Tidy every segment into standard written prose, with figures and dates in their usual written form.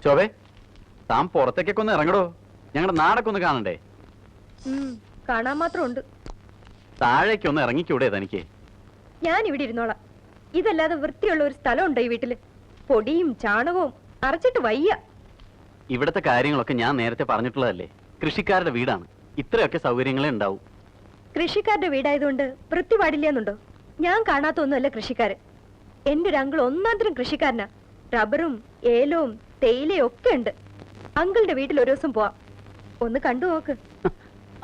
ശോഭേ, താൻ പുറത്തേക്കൊക്കെ ഒന്ന് ഇറങ്ങടോ. ഞങ്ങളുടെ നാടൊക്കെ ഒന്ന് കാണണ്ടേ? കാണാൻ മാത്രം ഉണ്ട്. താഴേക്കൊന്ന് ഇറങ്ങിക്കൂടെ തനിക്ക്? ഞാൻ ഇവിടെ ഇരുന്നോളാം. ഇതല്ലാതെ വൃത്തിയുള്ള ഒരു സ്ഥലമുണ്ടോ ഈ വീട്ടില്? പൊടിയും ചാണകവും അറച്ചിട്ട് വയ്യ. ഇവിടത്തെ കാര്യങ്ങളൊക്കെ ഞാൻ നേരത്തെ പറഞ്ഞിട്ടുള്ളതല്ലേ. കൃഷിക്കാരുടെ വീടാണ്, ഇത്രയൊക്കെ സൗകര്യങ്ങളേ ഉണ്ടാവും. കൃഷിക്കാരുടെ വീടായതുകൊണ്ട് വൃത്തി പാടില്ലെന്നുണ്ടോ? ഞാൻ കാണാത്ത ഒന്നുമല്ല കൃഷിക്കാര്. എന്റെ ഒരു അങ്കിൾ ഒന്നാന്തരം കൃഷിക്കാരനാ. റബ്ബറും ഏലവും തേയിലയും ഒക്കെ ഉണ്ട്. അങ്കിളുടെ വീട്ടിൽ ഒരു ദിവസം പോവാം, ഒന്ന് കണ്ടു നോക്ക്.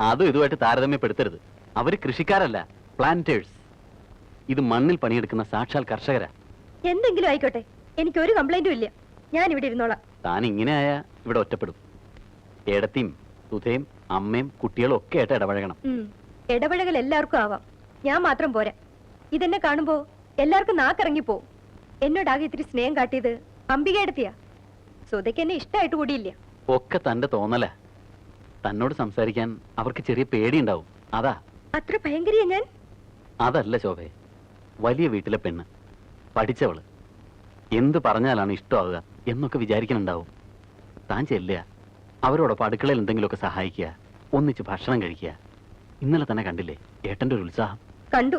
അതും ഇതുമായിട്ട് താരതമ്യപ്പെടുത്തരുത്. അവര് കൃഷിക്കാരല്ല, പ്ലാന്റേഴ്സ്. ഇത് മണ്ണിൽ പണിയെടുക്കുന്ന സാക്ഷാൽ കർഷകരാ. എന്തെങ്കിലും ആയിക്കോട്ടെ, എനിക്കൊരു കംപ്ലൈന്റും ഇല്ല. ഞാൻ ഇവിടെ ഇരുന്നോളാം. താൻ ഇങ്ങനെയായ ഇവിടെ ഒറ്റപ്പെടും. ഏടത്തിയും സുധയും അമ്മയും കുട്ടികളും ഒക്കെ ആയിട്ട് ഇടപഴകണം. ഇടപഴകൽ എല്ലാവർക്കും ആവാം, ഞാൻ മാത്രം പോരാ. ഇതെന്നെ കാണുമ്പോ എല്ലാവർക്കും നാക്കിറങ്ങിപ്പോവും. എന്നോടാകെ ഇത്തിരി സ്നേഹം കാട്ടിയത് അംബികയെടുത്തിയാ. സുധയ്ക്ക് എന്നെ ഇഷ്ടമായിട്ട് കൂടിയില്ല. ഒക്കെ തന്റെ തോന്നല. തന്നോട് സംസാരിക്കാൻ അവർക്ക് ചെറിയ പേടിയുണ്ടാവും, അതാ. അത്ര ഭയങ്കരിയാ ഞാൻ? അതല്ല ശോഭേ, വലിയ വീട്ടിലെ പെണ്ണ്, പഠിച്ചവള്, എന്ത് പറഞ്ഞാലാണ് ഇഷ്ടമാവുക എന്നൊക്കെ വിചാരിക്കുന്നുണ്ടാവും. താൻ ചെല്ലുക, അവരോടൊപ്പം അടുക്കളയിൽ എന്തെങ്കിലുമൊക്കെ സഹായിക്കുക, ഒന്നിച്ച് ഭക്ഷണം കഴിക്കുക. ഇന്നലെ തന്നെ കണ്ടില്ലേ ഏട്ടന്റെ ഒരു ഉത്സാഹം? കണ്ടു.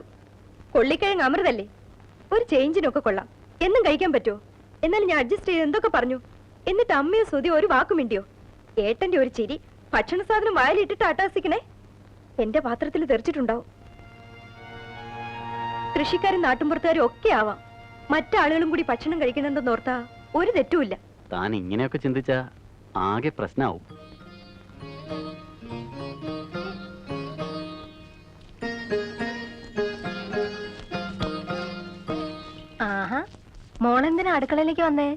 കൊള്ളിക്കിഴങ്ങ് അമൃതല്ലേ, ഒരു ചേഞ്ചിനൊക്കെ കൊള്ളാം. എന്നും കഴിക്കാൻ പറ്റുമോ? എന്നാലും ഞാൻ അഡ്ജസ്റ്റ് ചെയ്ത് എന്തൊക്കെ പറഞ്ഞു. എന്നിട്ട് അമ്മയോ സുതി ഒരു വാക്കും മിണ്ടിയോ? ഏട്ടന്റെ ഒരു ചിരി, ഭക്ഷണ സാധനം വായിലിട്ടിട്ട് അട്ടാസിക്കണേ, എന്റെ പാത്രത്തിൽ തെറിച്ചിട്ടുണ്ടാവും. കൃഷിക്കാരും നാട്ടുമ്പുറത്തുകാരും ഒക്കെ ആവാം. മറ്റാളുകളും കൂടി ഭക്ഷണം കഴിക്കണമെന്ന് ഓർത്താ ഒരു തെറ്റുമില്ല. താൻ ഇങ്ങനെയൊക്കെ ചിന്തിച്ച ആകെ പ്രശ്നമാവും. ആഹാ, മോളെന്തിനാ അടുക്കളയിലേക്ക് വന്നേ?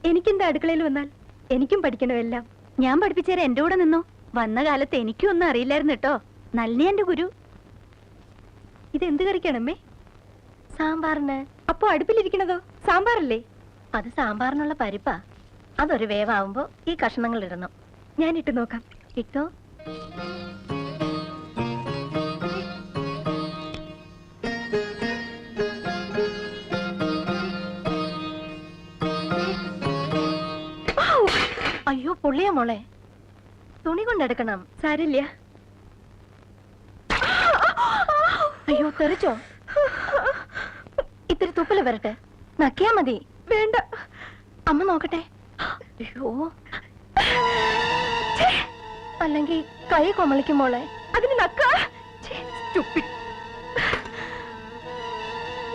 എനിക്കെന്താ അടുക്കളയിൽ വന്നാൽ? എനിക്കും പഠിക്കണോ എല്ലാം. ഞാൻ പഠിപ്പിച്ചേരെ എന്റെ കൂടെ നിന്നോ. വന്ന കാലത്ത് എനിക്കും ഒന്നും അറിയില്ലായിരുന്നു കേട്ടോ. നല്ലിനി എന്റെ ഗുരു. ഇതെന്ത് കറിക്കണമ്മേ? സാമ്പാറിന്. അപ്പൊ അടുപ്പിലിരിക്കണതോ സാമ്പാറല്ലേ? അത് സാമ്പാറിനുള്ള പരിപ്പാ. അതൊരു വേവാവുമ്പോ ഈ കഷ്ണങ്ങൾ ഇടണം. ഞാൻ ഇട്ട് നോക്കാം. ഇട്ടോ. അയ്യോ പൊള്ളിയ മോളെ, തുണി കൊണ്ടെടുക്കണം. സാരില്ല. അയ്യോ തെറിച്ചോ? ഇത്തിരി തുപ്പല് വരട്ടെ, നക്കിയാ മതി. വേണ്ട, അമ്മ നോക്കട്ടെ. അയ്യോ, അല്ലെങ്കിൽ കൈ കൊമളിക്കും മോളെ. അതിന് നക്കാ.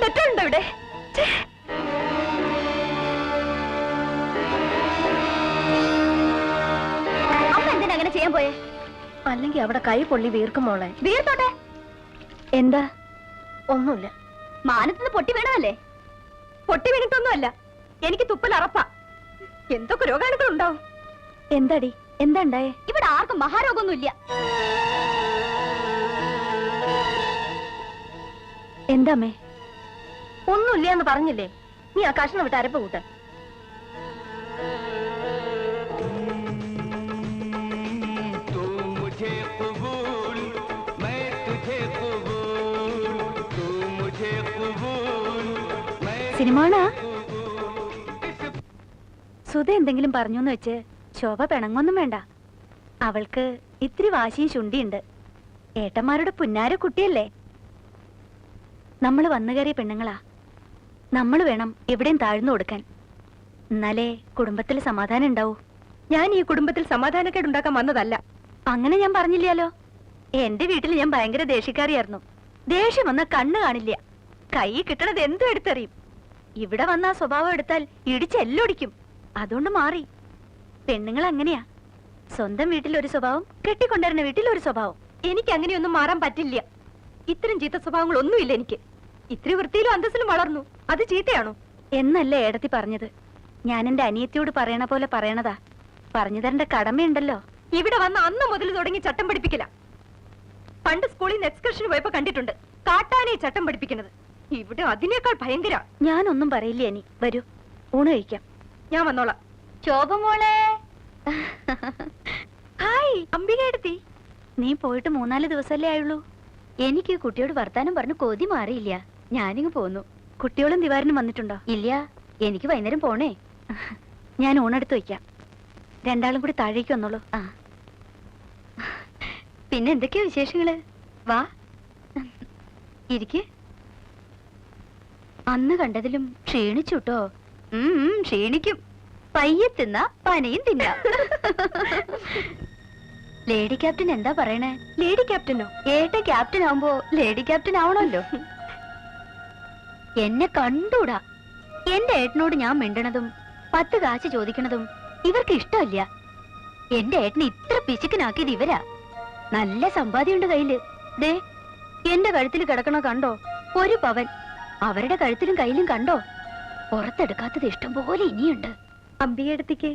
തെറ്റുണ്ടോ ഇവിടെ? അമ്മ എന്തിനാ അങ്ങനെ ചെയ്യാൻ പോയേ? അല്ലെങ്കിൽ അവിടെ കൈ പൊള്ളി വീർക്കും മോളെ. വീർത്തോട്ടെ. എന്താ? ഒന്നുമില്ല. മാനത്തുനിന്ന് പൊട്ടി വീണതല്ലേ? പൊട്ടി വീണിട്ടൊന്നുമല്ല, എനിക്ക് തുപ്പൽ അറപ്പാ. എന്തൊക്കെ രോഗാണുക്കൾ ഉണ്ടാവും. എന്താടി, എന്താ ഉണ്ടായേ? ഇവിടെ ആർക്കും മഹാരോഗമൊന്നുമില്ല. എന്താമ്മേ? ഒന്നുമില്ല എന്ന് പറഞ്ഞില്ലേ? നീ ആ കഷ്ണം വിട്ട് അരപ്പ് കൂട്ട. സിനിമാണാ? സുധ എന്തെങ്കിലും പറഞ്ഞോന്ന് വെച്ച് ശോഭ പിണങ്ങൊന്നും വേണ്ട. അവൾക്ക് ഇത്തിരി വാശിയും ചുണ്ടിയുണ്ട്. ഏട്ടന്മാരുടെ പുന്നാര കുട്ടിയല്ലേ. നമ്മൾ വന്നു കയറിയ പെണ്ണുങ്ങളാ. നമ്മൾ വേണം എവിടെയും താഴ്ന്നു കൊടുക്കാൻ. എന്നാലേ കുടുംബത്തിൽ സമാധാനം ഉണ്ടാവൂ. ഞാൻ ഈ കുടുംബത്തിൽ സമാധാനക്കേട് ഉണ്ടാക്കാൻ വന്നതല്ല. അങ്ങനെ ഞാൻ പറഞ്ഞില്ലല്ലോ. എന്റെ വീട്ടിൽ ഞാൻ ഭയങ്കര ദേഷ്യക്കാരിയായിരുന്നു. ദേഷ്യം വന്ന കണ്ണ് കാണില്ല, കൈ കിട്ടണത് എന്തും എടുത്തെറിയും. ഇവിടെ വന്ന ആ സ്വഭാവം എടുത്താൽ ഇടിച്ചെല്ലൊടിക്കും. അതുകൊണ്ട് മാറി. പെണ്ണുങ്ങൾ അങ്ങനെയാ. സ്വന്തം വീട്ടിൽ ഒരു സ്വഭാവം, കെട്ടിക്കൊണ്ടുവരുന്ന വീട്ടിൽ ഒരു സ്വഭാവം. എനിക്ക് അങ്ങനെയൊന്നും മാറാൻ പറ്റില്ല. ഇത്തരം ചീത്ത സ്വഭാവങ്ങളൊന്നുമില്ല എനിക്ക്. ഇത്തിരി വൃത്തിയിലും അന്തസ്സിലും വളർന്നു, അത് ചീത്തയാണോ? എന്നല്ലേ ഏടത്തി പറഞ്ഞത്. ഞാൻ എന്റെ അനിയത്തിയോട് പറയണ പോലെ പറയണതാ. പറഞ്ഞു തരേണ്ട കടമയുണ്ടല്ലോ. ഇവിടെ വന്ന അന്ന് മുതൽ തുടങ്ങി ചട്ടം പഠിപ്പിക്കല. പണ്ട് സ്കൂളിൽ നിന്ന് എക്സ്കർഷന് പോയപ്പോ കണ്ടിട്ടുണ്ട് കാട്ടാനെ ചട്ടം പഠിപ്പിക്കുന്നത്. ഇവിടെ അതിനേക്കാൾ ഭയങ്കര. ഞാനൊന്നും പറയില്ല. ഇനി വരൂ, ഊണ് കഴിക്കാം. ഞാൻ വന്നോളാം. ശോഭമോളെ. ഹായ് അംബിക എടുത്തി. നീ പോയിട്ട് 3-4 ദിവസമല്ലേ ആയുള്ളൂ. എനിക്ക് കുട്ടിയോട് വർത്താനം പറഞ്ഞു കൊതി മാറിയില്ല. ഞാനിങ്ങ് പോന്നു. കുട്ടികളും ദിവാരനും വന്നിട്ടുണ്ടോ? ഇല്ല, എനിക്ക് വൈകുന്നേരം പോണേ. ഞാൻ ഊണെടുത്ത് വയ്ക്കാം. രണ്ടാളും കൂടി താഴേക്ക് വന്നോളൂ. ആ പിന്നെ എന്തൊക്കെയാ വിശേഷങ്ങള്? വാ ഇരിക്ക്. അന്ന് കണ്ടതിലും ക്ഷീണിച്ചുട്ടോ. ക്ഷീണിക്കും. പയ്യെ തിന്ന പനയും തിന്നാം. ലേഡി ക്യാപ്റ്റൻ എന്താ പറയണേ? ലേഡി ക്യാപ്റ്റനോ? ഏട്ട ക്യാപ്റ്റൻ ആവുമ്പോ ലേഡി ക്യാപ്റ്റൻ ആവണല്ലോ. എന്നെ കണ്ടൂടാ. എന്റെ ഏട്ടനോട് ഞാൻ മിണ്ടണതും 10 കാശ് ചോദിക്കണതും ഇവർക്ക് ഇഷ്ടമല്ല. എന്റെ ഏട്ടനെ ഇത്ര പിശുക്കനാക്കിയത് ഇവരാ. നല്ല സമ്പാദ്യമുണ്ട് കയ്യില്. ദേ എന്റെ കഴുത്തിൽ കിടക്കണ കണ്ടോ? 1 പവൻ. അവരുടെ കഴുത്തിലും കയ്യിലും കണ്ടോ? പുറത്തെടുക്കാത്തത് ഇഷ്ടം പോലെ ഇനിയുണ്ട്. അമ്പികടുത്തേക്ക്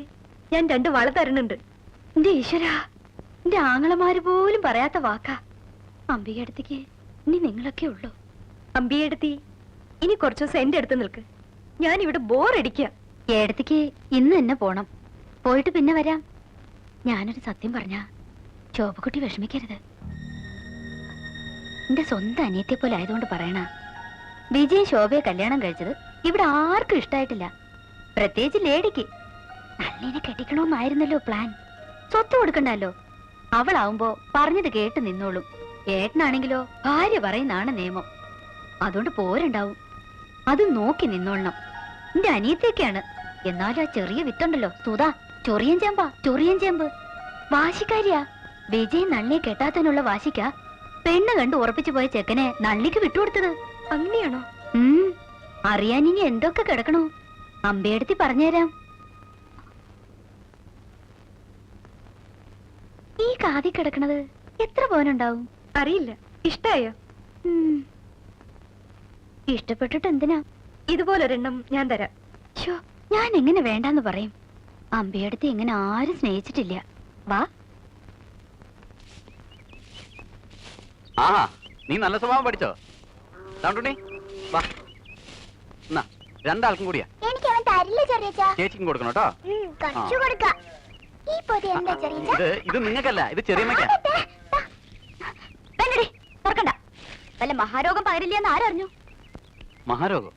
ഞാൻ 2 വള തരുന്നുണ്ട്. എന്റെ ഈശ്വരാ, എന്റെ ആങ്ങളമാര് പോലും പറയാത്ത വാക്കാ. അമ്പികടുത്തേക്ക് ഇനി നിങ്ങളൊക്കെ ഉള്ളൂ. അമ്പികടുത്തി ഇനി കുറച്ചു ദിവസം എന്റെ അടുത്ത് നിൽക്ക്. ഞാൻ ഇവിടെ ബോറടിക്കുക. ഏടത്തേക്ക് ഇന്ന് തന്നെ പോണം. പോയിട്ട് പിന്നെ വരാം. ഞാനൊരു സത്യം പറഞ്ഞ ശോഭക്കുട്ടി വിഷമിക്കരുത്. എന്റെ സ്വന്തം അനിയത്തെ പോലെ ആയതുകൊണ്ട് പറയണ. വിജയ് ശോഭയെ കല്യാണം കഴിച്ചത് ഇവിടെ ആർക്കും ഇഷ്ടായിട്ടില്ല. പ്രത്യേകിച്ച് ലേഡിക്ക്. നല്ലിനെ കെട്ടിക്കണമെന്നായിരുന്നല്ലോ പ്ലാൻ. സ്വത്ത് കൊടുക്കണ്ടല്ലോ. അവളാവുമ്പോ പറഞ്ഞത് കേട്ട് നിന്നോളും. ഏട്ടനാണെങ്കിലോ ഭാര്യ പറയുന്നാണ് നിയമം. അതുകൊണ്ട് പോരുണ്ടാവും. അത് നോക്കി നിന്നോളണം. എന്റെ അനിയത്തേക്കാണ്. എന്നാലും ആ ചെറിയ വിത്തുണ്ടല്ലോ സുധാ, ചൊറിയൻ ചേമ്പ് വാശിക്കാരിയാ. വിജയ് നള്ളിയെ കെട്ടാത്തതിനുള്ള വാശിക്കാ പെണ്ണ് കണ്ട് ഉറപ്പിച്ചു പോയ ചെക്കനെ നള്ളിക്ക് വിട്ടുകൊടുത്തത്. അങ്ങനെയാണോ? അറിയാൻ ഇനി എന്തൊക്കെ കിടക്കണോ? അമ്പയെടുത്തി പറഞ്ഞുതരാം. ഈ കാതി കിടക്കണത് എത്ര പവനുണ്ടാവും? അറിയില്ല. ഇഷ്ടായോ? ഇഷ്ടപ്പെട്ടിട്ട് എന്തിനാ? ഇതുപോലൊരെണ്ണം ഞാൻ തരാം. ഞാൻ എങ്ങനെ വേണ്ടാന്ന് പറയും? അമ്പയെടുത്ത് ഇങ്ങനെ ആരും സ്നേഹിച്ചിട്ടില്ല. വാ. ആ നീ നല്ല സ്വഭാവം പഠിച്ചോ? താണ്ടുണ്ണി വാ. എന്നാ 2 ആൾക്കും കൂടിയാ. എനിക്ക് അവൻ തരില്ല ചെറിയച്ചാ. ചേച്ചിക്കും കൊടുക്കണം കേട്ടോ. കുറച്ചു കൊടുക്കാം. ഈ പൊതി എന്താ ചെറിയച്ചാ? ഇത് നിങ്ങൾക്കല്ല, ഇത് ചെറിയമ്മയ്ക്കാ. വേണ്ടടി, തുറക്കണ്ട. വല്ല മഹാരോഗം പകരില്ലെന്ന് ആരറിഞ്ഞു? മഹാരോഗം?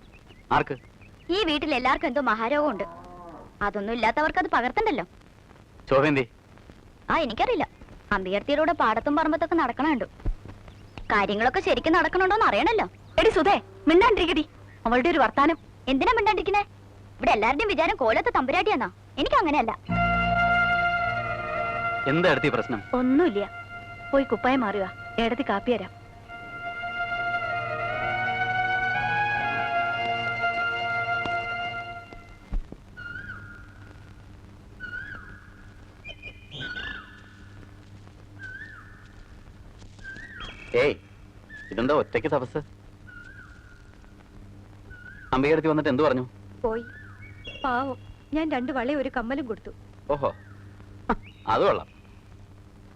ആർക്ക്? ഈ വീട്ടിൽ എല്ലാവർക്കും എന്തോ മഹാരോഗം ഉണ്ട്. അതൊന്നും ഇല്ലാത്തവർക്ക് അത് പകർത്തണ്ടല്ലോ. ശോഭേന്തി? ആ എനിക്കറിയില്ല. അമ്പിയർത്തിയിലൂടെ പാടത്തും പറമ്പത്തൊക്കെ നടക്കണുണ്ട്. കാര്യങ്ങളൊക്കെ ശരിക്കും നടക്കണുണ്ടോന്ന് അറിയണല്ലോ. എടി സുധേ, മിണ്ടാണ്ടിരിക്കടി. അവളുടെ ഒരു വർത്താനം. എന്തിനാ മിണ്ടാണ്ടിരിക്കണേ? ഇവിടെ എല്ലാവരുടെയും വിചാരം കോലത്തെ തമ്പുരാട്ടിയാന്നാ. എനിക്ക് അങ്ങനെയല്ല. എന്താ എടുത്തി പ്രശ്നം? ഒന്നുമില്ല. പോയി കുപ്പായം മാറുക. ഏടത്തി കാപ്പി തരാം. ഏയ്, ഇതെന്താ ഒറ്റയ്ക്ക് തപസ്? അമ്പയെടുത്തി വന്നിട്ട് എന്ത് പറഞ്ഞു? പോയി. പാവം, ഞാൻ 2 വളയും 1 കമ്മലും കൊടുത്തു. ഓഹോ, അത് കൊള്ളാം.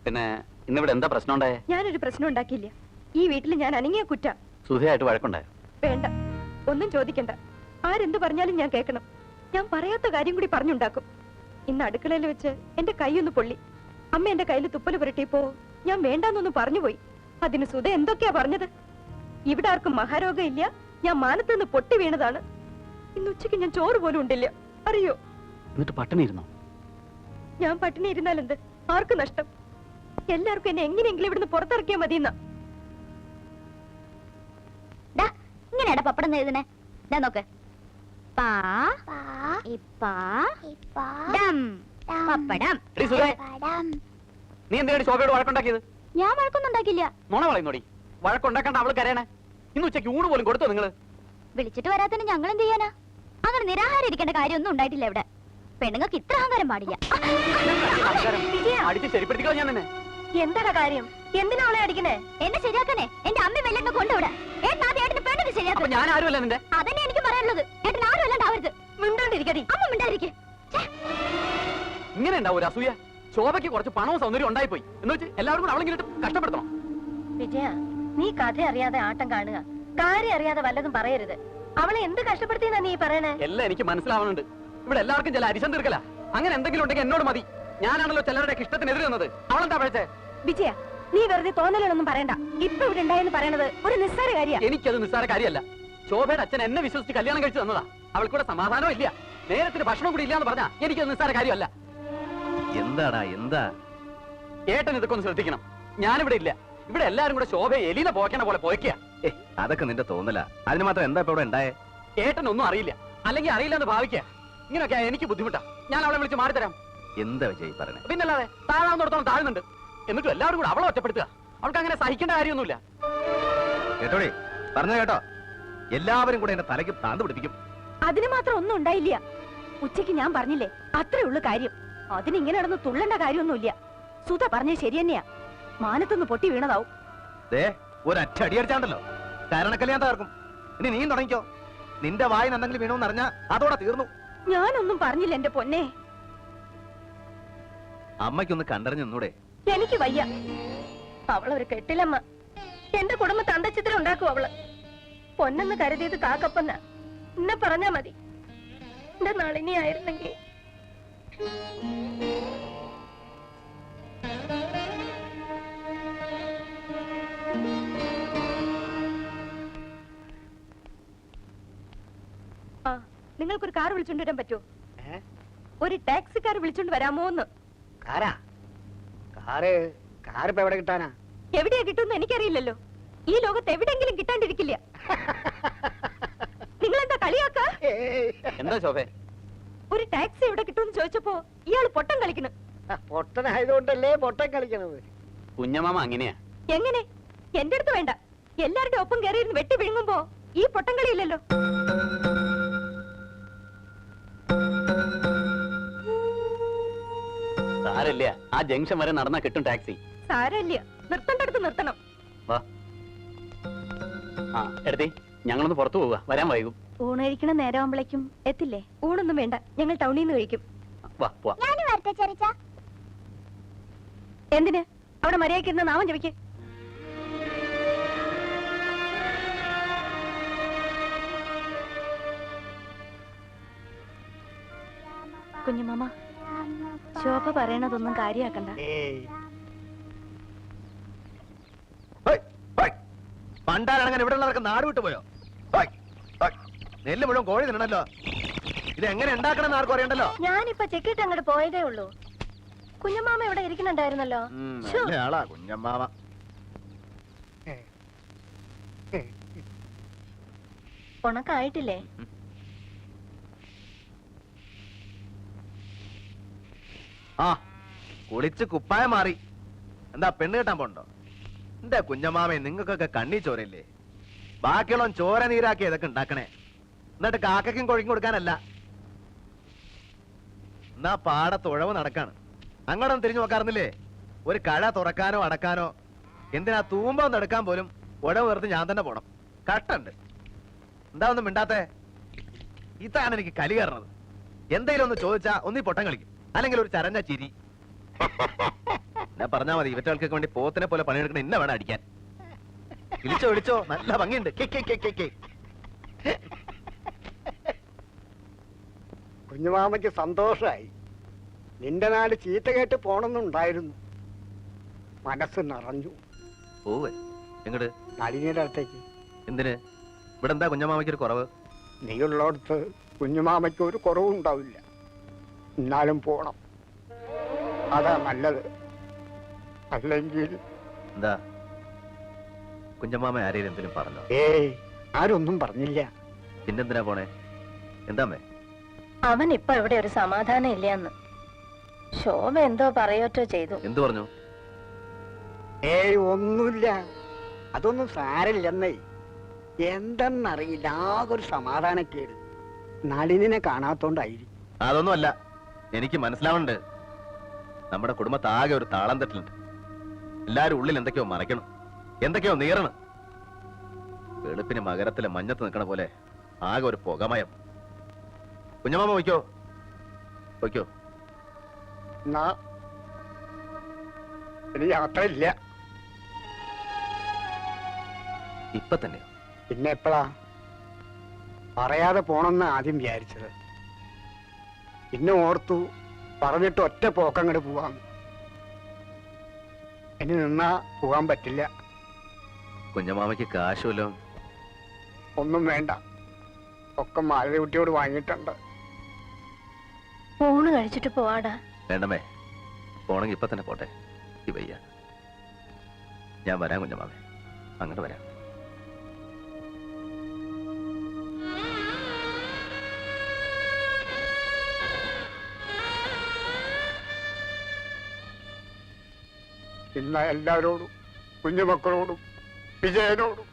പിന്നെ ഇന്നിവിടെ എന്താ പ്രശ്നം ഉണ്ടായേ? ഞാനൊരു പ്രശ്നം ഉണ്ടാക്കിയില്ല. ഈ വീട്ടിൽ ഞാൻ അനങ്ങിയ കുറ്റ. സുധയായിട്ട് വഴക്കുണ്ടായോ? വേണ്ട, ഒന്നും ചോദിക്കണ്ട. ആരെന്ത് പറഞ്ഞാലും ഞാൻ കേൾക്കണം. ഞാൻ പറയാത്ത കാര്യം കൂടി പറഞ്ഞുണ്ടാക്കും. ഇന്ന് അടുക്കളയിൽ വെച്ച് എന്റെ കൈയൊന്ന് പൊള്ളി. അമ്മ എന്റെ കയ്യിൽ തുപ്പല് പുരട്ടിയപ്പോ ഞാൻ വേണ്ടാന്നൊന്ന് പറഞ്ഞുപോയി. അതിന് സുധ എന്തൊക്കെയാ പറഞ്ഞത്? ഇവിടെ ആർക്കും മഹാരോഗം ഇല്ല, ഞാൻ മാനത്തുനിന്ന് പൊട്ടി വീണതാണ്. ഇന്ന് ഉച്ചയ്ക്ക് ഞാൻ ചോറ് പോലും ഉണ്ടില്ല, അറിയോ? എന്നിട്ട് പട്ടിണി ഇരുന്നോ? ഞാൻ പട്ടിണി ഇരുന്നാൽ എന്ത്? ആർക്ക് നഷ്ടം? എല്ലാവർക്കും എന്നെ എങ്ങനെയെങ്കിലും ഇവിടുന്ന് പുറത്തിറക്കിയാ മതിയെന്നാ. ഇങ്ങനെയാടാ പപ്പടം എഴുതണേ. നോക്ക്. പാ പാ ഇപ്പാ ഇപ്പാ ഡം ഡം പപ്പടം. എടീ സുധേ, പടം. നീ എന്തിനാണ് ശോഭയോട് വഴക്കുണ്ടാക്കിയത്? ഞാൻ വഴക്കൊന്നും ഉണ്ടാക്കില്ല. നുണ പറയുന്നോടി. വഴക്കുണ്ടാക്കണ്ട, അവള് കരയണേ. ഇന്ന് ഉച്ചയ്ക്ക് ഊണ് പോലും കൊടുത്തോ നിങ്ങള്? വിളിച്ചിട്ട് വരാത്തതിന് ഞങ്ങൾ എന്ത് ചെയ്യാനാ? അങ്ങനെ നിരാഹാരം ഇരിക്കേണ്ട കാര്യമൊന്നും ഉണ്ടായിട്ടില്ല ഇവിടെ. പെണ്ണുങ്ങൾക്ക് ഇത്ര അഹങ്കാരം പാടില്ല. അടിച്ച് ശരിപ്പെടുത്തിക്കോ ഞാൻ നിന്നെ. എന്താണ് കാര്യം? എന്തിനാ അവളെ അടിക്കണേ? എന്നെ ശരിയാക്കണേ. എന്റെ അമ്മ വെല്ലൊക്കെ കൊണ്ടുവിടെ. ഏട്ടൻ ആദ്യം ഏട്ടന് പെണ്ണിന് അപ്പൊ ശരിയാക്കും. ഞാൻ ആരുമല്ല നിന്റെ. അതന്നെ എനിക്ക് പറയാനുള്ളത്. ഏട്ടൻ ആരും അല്ലാണ്ടാവരുത്. മിണ്ടാണ്ടിരിക്കടി. അമ്മ മിണ്ടായിരിക്കെ. ഇങ്ങനെ ഉണ്ടാവും ഒരു അസൂയ. ശോഭയ്ക്ക് കുറച്ച് പണവും സൗന്ദര്യം ഉണ്ടായിപ്പോയി എന്ന് വെച്ച് എല്ലാവരും കൂടെ അവളെങ്കിലും കഷ്ടപ്പെടുത്തണം. വിജയ, നീ കഥ അറിയാതെ ആട്ടം കാണുക. കാര്യം അറിയാതെ വല്ലതും പറയരുത്. അവളെ എന്ത് കഷ്ടപ്പെടുത്തിയെന്നാ നീ പറയണേ? എല്ലാം എനിക്ക് മനസ്സിലാവുന്നുണ്ട്. ഇവിടെ എല്ലാവർക്കും ചില അരിശം തീർക്കല. അങ്ങനെ എന്തെങ്കിലും ഉണ്ടെങ്കിൽ എന്നോട് മതി. ഞാനാണല്ലോ ചിലരുടെ ഇഷ്ടത്തിനെതിരെ നിന്നത്. അവളെന്താ പഴച്ചേ? വിജയ, നീ വെറുതെ തോന്നലൊന്നും പറയണ്ട. ഇപ്പൊ ഇവിടെ ഉണ്ടായെന്ന് പറയണത് ഒരു നിസ്സാര കാര്യ. എനിക്കത് നിസ്സാര കാര്യമല്ല. ശോഭയുടെ അച്ഛൻ എന്നെ വിശ്വസിച്ച് കല്യാണം കഴിച്ചു തന്നതാ. അവൾക്കൂടെ സമാധാനവും ഇല്ല, നേരത്തിന് ഭക്ഷണം കൂടി ഇല്ലാന്ന് പറഞ്ഞാ എനിക്കത് നിസ്സാര കാര്യമല്ല. എന്താടാ എന്താ? ഏട്ടൻ ഇതൊക്കെ ഒന്ന് ശ്രദ്ധിക്കണം. ഞാനിവിടെ ഇല്ല. ഇവിടെ എല്ലാരും കൂടെ ശോഭയെ എലീനെ പോക്കണ പോലെ പോയ്ക്കുക. അതൊക്കെ നിന്റെ തോന്നല. അതിന് മാത്രം എന്താ ഇപ്പൊ ഇവിടെ ഉണ്ടായേ? ഏട്ടൻ ഒന്നും അറിയില്ല, അല്ലെങ്കിൽ അറിയില്ല എന്ന് ഭാവിക്കുക. ഇങ്ങനെയൊക്കെ എനിക്ക് ബുദ്ധിമുട്ടാ. ഞാൻ അവളെ വിളിച്ച് മാറിത്തരാം. എന്താ വിജയ് പറഞ്ഞേ? പിന്നല്ലാതെ താഴാവുന്നിടത്തോളം താഴ്ന്നുണ്ട്. എന്നിട്ടും എല്ലാവരും കൂടെ അവളെ ഒറ്റപ്പെടുത്തുക. അവൾക്ക് അങ്ങനെ സഹിക്കേണ്ട കാര്യമൊന്നുമില്ല. കേട്ടോടി, പറഞ്ഞ കേട്ടോ? എല്ലാവരും കൂടെ എന്റെ തലയ്ക്ക് ഭ്രാന്ത് പിടിപ്പിക്കും. അതിന് മാത്രം ഒന്നും ഉണ്ടായില്ല. ഉച്ചയ്ക്ക് ഞാൻ പറഞ്ഞില്ലേ, അത്രേ ഉള്ളു കാര്യം. അതിനിങ്ങനെ നടന്ന് തുള്ളേണ്ട കാര്യമൊന്നുമില്ല. സുധ പറഞ്ഞത് ശരി തന്നെയാ. മാനത്തൊന്ന് പൊട്ടി വീണതാവും. ഒരൊറ്റ അടി അടിച്ചാണ്ടല്ലോ കാരണക്കല്ലേ ഞാൻ തകർക്കും. ഇനി നീ തുടങ്ങിക്കോ. നിന്റെ വായിന് എന്തെങ്കിലും വീണോന്ന് അറിഞ്ഞാ അതോടെ തീർന്നു. ഞാനൊന്നും പറഞ്ഞില്ല എന്റെ പൊന്നെ. അമ്മയ്ക്കൊന്ന് കണ്ടറിഞ്ഞു നിന്നൂടെ? എനിക്ക് വയ്യ. അവളൊരു കെട്ടിലമ്മ. എന്റെ കുടുംബത്തെ അന്തച്ചിത്രം ഉണ്ടാക്കും അവള്. പൊന്നെന്ന് കരുതിയത് കാക്കപ്പന്ന. എന്നെ പറഞ്ഞാ മതി. എന്റെ നളിനി ആയിരുന്നെങ്കിൽ. ആ, നിങ്ങൾക്കൊരു കാർ വിളിച്ചോണ്ട് വരാൻ പറ്റുമോ? ഒരു ടാക്സിക്കാർ വിളിച്ചോണ്ട് വരാമോന്ന്? കാറിപ്പോ എവിടെ കിട്ടാനാ? എവിടെയാ കിട്ടുമെന്ന് എനിക്കറിയില്ലല്ലോ. ഈ ലോകത്ത് എവിടെങ്കിലും കിട്ടാണ്ടിരിക്കില്ല. നിങ്ങൾ എന്താ കളിയാക്ക? എന്താ ശോഭേ? ഒരു ടാക്സി എവിടെ കിട്ടുമെന്ന് ചോദിച്ചപ്പോ ഇയാള് പൊട്ടം കളിക്കണ്. പൊട്ടനായതുകൊണ്ടല്ലേ പൊട്ടൻ കളിക്കണത്? കുഞ്ഞമാമ അങ്ങനെയാ. എങ്ങനെ? എന്റെ അടുത്ത് വേണ്ട. എല്ലാരുടെ ഒപ്പം കയറിയിരുന്ന് വെട്ടി വിഴുങ്ങുമ്പോ ഈ പൊട്ടം കളിയില്ലല്ലോ. സാരല്ല, ആ ജംഗ്ഷൻ വരെ നടന്നാ കിട്ടും ടാക്സി. സാരല്ല, നിർത്തണ്ടടുത്ത് നിർത്തണം. വാ. ആ എടുത്തി, ഞങ്ങളൊന്ന് പുറത്തു പോവുക. വരാൻ വൈകും. ഊണഴിക്കണ നേരമാകുമ്പോഴേക്കും എത്തില്ലേ? ഊണൊന്നും വേണ്ട, ഞങ്ങൾ ടൗണിൽ നിന്ന് കഴിക്കും. വാ പോവാ. ഞാൻ വരട്ടെ ചെറിച്ച? എന്തിന്? അവിടെ മര്യാദയ്ക്ക് ഇരുന്ന് നാമം ജപിക്ക്. കുഞ്ഞുമാമ, ശോഭ പറയണതൊന്നും കാര്യാക്കണ്ട. പണ്ടാരങ്ങനെ ഇവിടെ ഉള്ളവർക്ക് നാട് വിട്ടുപോയോ? നെല്ല് മുഴുവൻ കോഴി തിന്നണല്ലോ. ഇത് എങ്ങനെ ഉണ്ടാക്കണം ആർക്കും അറിയണ്ടല്ലോ. ഞാനിപ്പൊ ചെക്കിട്ട് അങ്ങോട്ട് പോയതേ ഉള്ളൂ. കുഞ്ഞുമാമ ഇവിടെ ഇരിക്കുന്നുണ്ടായിരുന്നല്ലോ. നല്ല ആളാ കുഞ്ഞമ്മാമ. ഉണക്കായിട്ടില്ലേ? ആ, കുളിച്ച് കുപ്പായം മാറി. എന്താ പെണ്ണ് കെട്ടാൻ പോണ്ടോ? എന്താ കുഞ്ഞമ്മാമേ, നിങ്ങൾക്കൊക്കെ കണ്ണി ചോരയില്ലേ? ബാക്കിയുള്ള ചോര നീരാക്കി ഇതൊക്കെ ഉണ്ടാക്കണേ. എന്നിട്ട് കാക്കയ്ക്കും കൊഴിക്കും കൊടുക്കാനല്ല. എന്നാ പാടത്ത് ഉഴവ് നടക്കാണ്. അങ്ങോട്ടൊന്നും തിരിഞ്ഞു നോക്കാറുന്നില്ലേ? ഒരു കഴ തുറക്കാനോ അടക്കാനോ, എന്തിനാ തൂമ്പൊന്ന് എടുക്കാൻ പോലും ഉഴവ് വെറുതെ ഞാൻ തന്നെ പോണം. കട്ടുണ്ട്. എന്താ ഒന്നും മിണ്ടാത്തേ? ഇതാണ് എനിക്ക് കലി കയറണത്. എന്തെങ്കിലും ഒന്ന് ചോദിച്ചാ ഒന്നീ പൊട്ടം കളിക്കും, അല്ലെങ്കിൽ ഒരു ചരഞ്ഞ ചിരി. ഞാൻ പറഞ്ഞാ മതി, ഇവറ്റകൾക്കൊക്കെ വേണ്ടി പോത്തിനെ പോലെ പണിയെടുക്കണ ഇന്ന വേണം അടിക്കാൻ. വിളിച്ചോ വിളിച്ചോ, നല്ല ഭംഗിയുണ്ട്. കുഞ്ഞുമാമയ്ക്ക് സന്തോഷായി. നിന്റെ നാട് ചീത്ത കേട്ട് പോണമെന്നുണ്ടായിരുന്നു. മനസ്സ് നിറഞ്ഞു. പോവേ എങ്ങട്? നളിനിയുടെ അടുത്തേക്ക്. എന്തിന്? ഇവിടെ എന്താ കുഞ്ഞമാമയ്ക്ക് ഒരു കുറവ്? നീയുള്ളടത്ത് കുഞ്ഞുമാമയ്ക്ക് ഒരു കുറവും ഉണ്ടാവില്ല. എന്നാലും പോണം, അതാ നല്ലത്. അല്ലെങ്കിൽ എന്താ കുഞ്ഞമാമ ആരെയും എന്തെങ്കിലും പറഞ്ഞോ? ഏയ്, ആരൊന്നും പറഞ്ഞില്ല. പിന്നെന്തിനാ പോണേ? എന്താമ്മേ? അവൻ ഇപ്പൊ ഇവിടെ ഒരു സമാധാനം ഇല്ലന്ന്. ശോഭ എന്തോ പറയോറ്റോ ചെയ്തു. എന്തു പറഞ്ഞു? ഏയ്, ഒന്നുമില്ല. അതൊന്നും സാരമില്ലെന്നേ. എന്തെന്നറിയില്ല, ആകെ ഒരു സമാധാനക്കേട്. നളിനെ കാണാത്തോണ്ടായിരിക്കും. അതൊന്നും അല്ല, എനിക്ക് മനസ്സിലാവുന്നുണ്ട്. നമ്മുടെ കുടുംബത്താകെ ഒരു താളം തെറ്റിലുണ്ട്. എല്ലാരും ഉള്ളിൽ എന്തൊക്കെയോ മറയ്ക്കണം, എന്തൊക്കെയോ നീറണം. വെളുപ്പിന് മകരത്തിലെ മഞ്ഞത്ത് നിൽക്കണ പോലെ ആകെ ഒരു പുകമയം. കുഞ്ഞമാമ വയ്ക്കോ വയ്ക്കോ. എന്നാ ഇനി യാത്രയില്ല. ഇപ്പൊ തന്നെയോ? പിന്നെ എപ്പോഴാ? പറയാതെ പോണെന്ന് ആദ്യം വിചാരിച്ചത്. പിന്നെ ഓർത്തു പറഞ്ഞിട്ട് ഒറ്റ പോക്കങ്ങോട്ട് പോവാം. ഇനി നിന്നാ പോകാൻ പറ്റില്ല. കുഞ്ഞമാമയ്ക്ക് കാശുമല്ലോ? ഒന്നും വേണ്ട, ഒക്കെ മാലകുട്ടിയോട് വാങ്ങിയിട്ടുണ്ട്. ഊണ് കഴിച്ചിട്ട് പോവാടാ. വേണ്ടമേ, പോണെങ്കിൽ ഇപ്പൊ തന്നെ പോട്ടെ. ഈ വയ്യ. ഞാൻ വരാം കുഞ്ഞമാവേ, അങ്ങോട്ട് വരാം. ഇന്ന് എല്ലാവരോടും കുഞ്ഞുമക്കളോടും വിജയനോടും